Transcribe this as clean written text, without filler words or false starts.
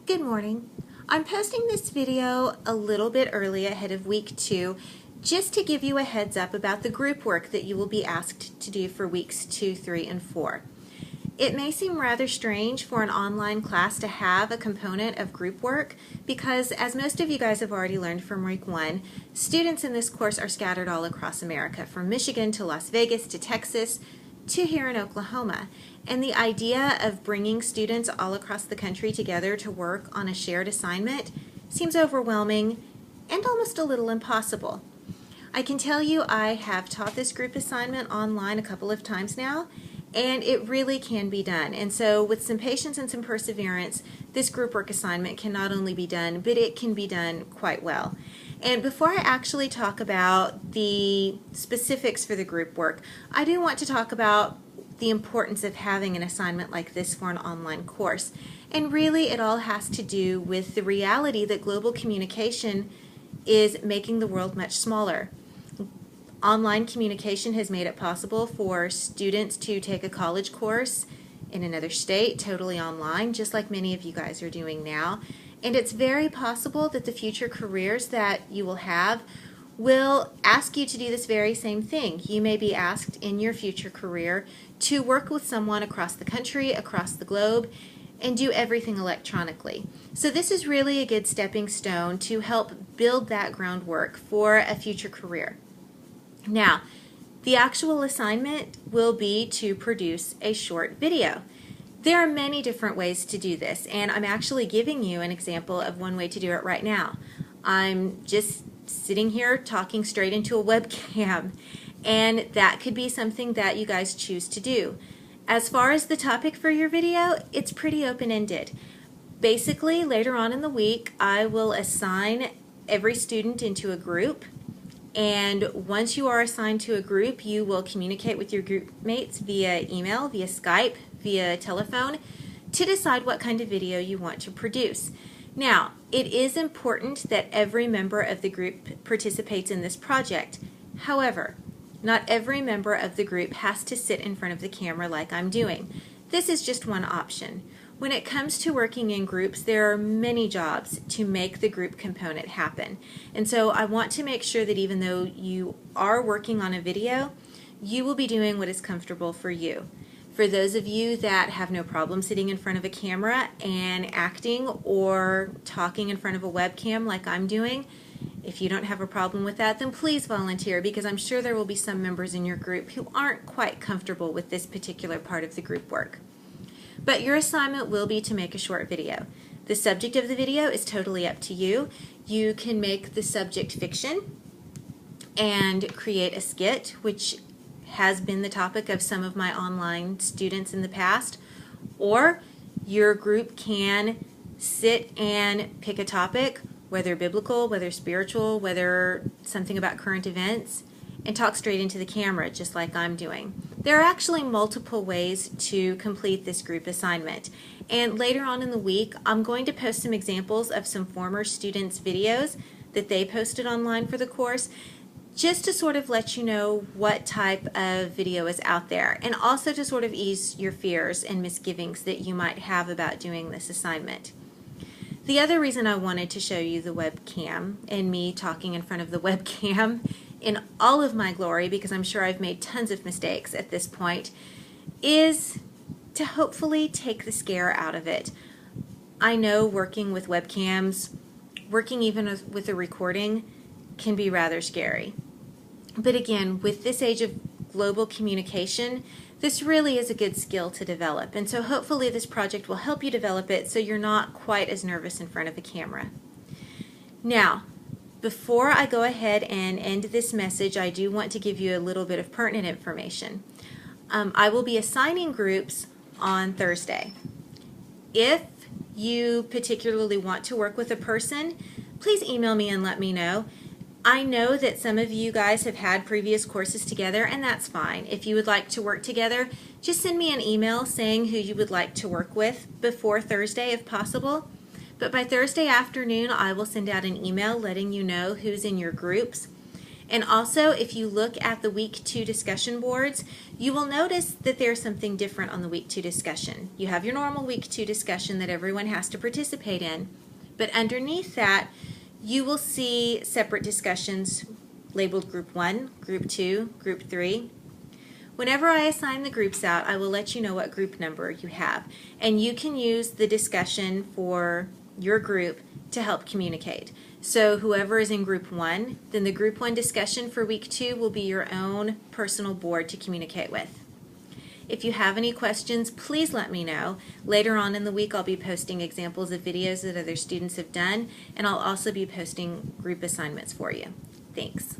Good morning. I'm posting this video a little bit early ahead of week 2 just to give you a heads up about the group work that you will be asked to do for weeks 2, 3, and 4. It may seem rather strange for an online class to have a component of group work because, as most of you guys have already learned from week 1, students in this course are scattered all across America, from Michigan to Las Vegas to Texas to here in Oklahoma. And the idea of bringing students all across the country together to work on a shared assignment seems overwhelming and almost a little impossible. I can tell you I have taught this group assignment online a couple of times now, and it really can be done. And so with some patience and some perseverance, this group work assignment can not only be done, but it can be done quite well. And before I actually talk about the specifics for the group work, I do want to talk about the importance of having an assignment like this for an online course. And really it all has to do with the reality that global communication is making the world much smaller. Online communication has made it possible for students to take a college course in another state totally online, just like many of you guys are doing now. And it's very possible that the future careers that you will have will ask you to do this very same thing. You may be asked in your future career to work with someone across the country, across the globe, and do everything electronically. So this is really a good stepping stone to help build that groundwork for a future career. Now, the actual assignment will be to produce a short video. There are many different ways to do this, and I'm actually giving you an example of one way to do it right now. I'm just sitting here talking straight into a webcam, and that could be something that you guys choose to do. As far as the topic for your video, it's pretty open-ended. Basically, later on in the week, I will assign every student into a group, and once you are assigned to a group, you will communicate with your group mates via email, via Skype, via telephone, to decide what kind of video you want to produce. Now, it is important that every member of the group participates in this project. However, not every member of the group has to sit in front of the camera like I'm doing. This is just one option. When it comes to working in groups, there are many jobs to make the group component happen. And so I want to make sure that even though you are working on a video, you will be doing what is comfortable for you. For those of you that have no problem sitting in front of a camera and acting or talking in front of a webcam like I'm doing, if you don't have a problem with that, then please volunteer, because I'm sure there will be some members in your group who aren't quite comfortable with this particular part of the group work. But your assignment will be to make a short video. The subject of the video is totally up to you. You can make the subject fiction and create a skit, which has been the topic of some of my online students in the past, or your group can sit and pick a topic, whether biblical, whether spiritual, whether something about current events, and talk straight into the camera just like I'm doing. There are actually multiple ways to complete this group assignment, and later on in the week I'm going to post some examples of some former students' videos that they posted online for the course, just to sort of let you know what type of video is out there, and also to sort of ease your fears and misgivings that you might have about doing this assignment. The other reason I wanted to show you the webcam and me talking in front of the webcam in all of my glory, because I'm sure I've made tons of mistakes at this point, is to hopefully take the scare out of it. I know working with webcams, working even with a recording, can be rather scary. But again, with this age of global communication, this really is a good skill to develop. And so hopefully this project will help you develop it so you're not quite as nervous in front of a camera. Now, before I go ahead and end this message, I do want to give you a little bit of pertinent information. I will be assigning groups on Thursday. If you particularly want to work with a person, please email me and let me know. I know that some of you guys have had previous courses together, and that's fine. If you would like to work together, just send me an email saying who you would like to work with before Thursday if possible. But by Thursday afternoon, I will send out an email letting you know who's in your groups. And also, if you look at the week 2 discussion boards, you will notice that there's something different on the week 2 discussion. You have your normal week 2 discussion that everyone has to participate in, but underneath that, you will see separate discussions labeled Group 1, Group 2, Group 3. Whenever I assign the groups out, I will let you know what group number you have, and you can use the discussion for your group to help communicate. So whoever is in Group 1, then the Group 1 discussion for week 2 will be your own personal board to communicate with. If you have any questions, please let me know. Later on in the week, I'll be posting examples of videos that other students have done, and I'll also be posting group assignments for you. Thanks.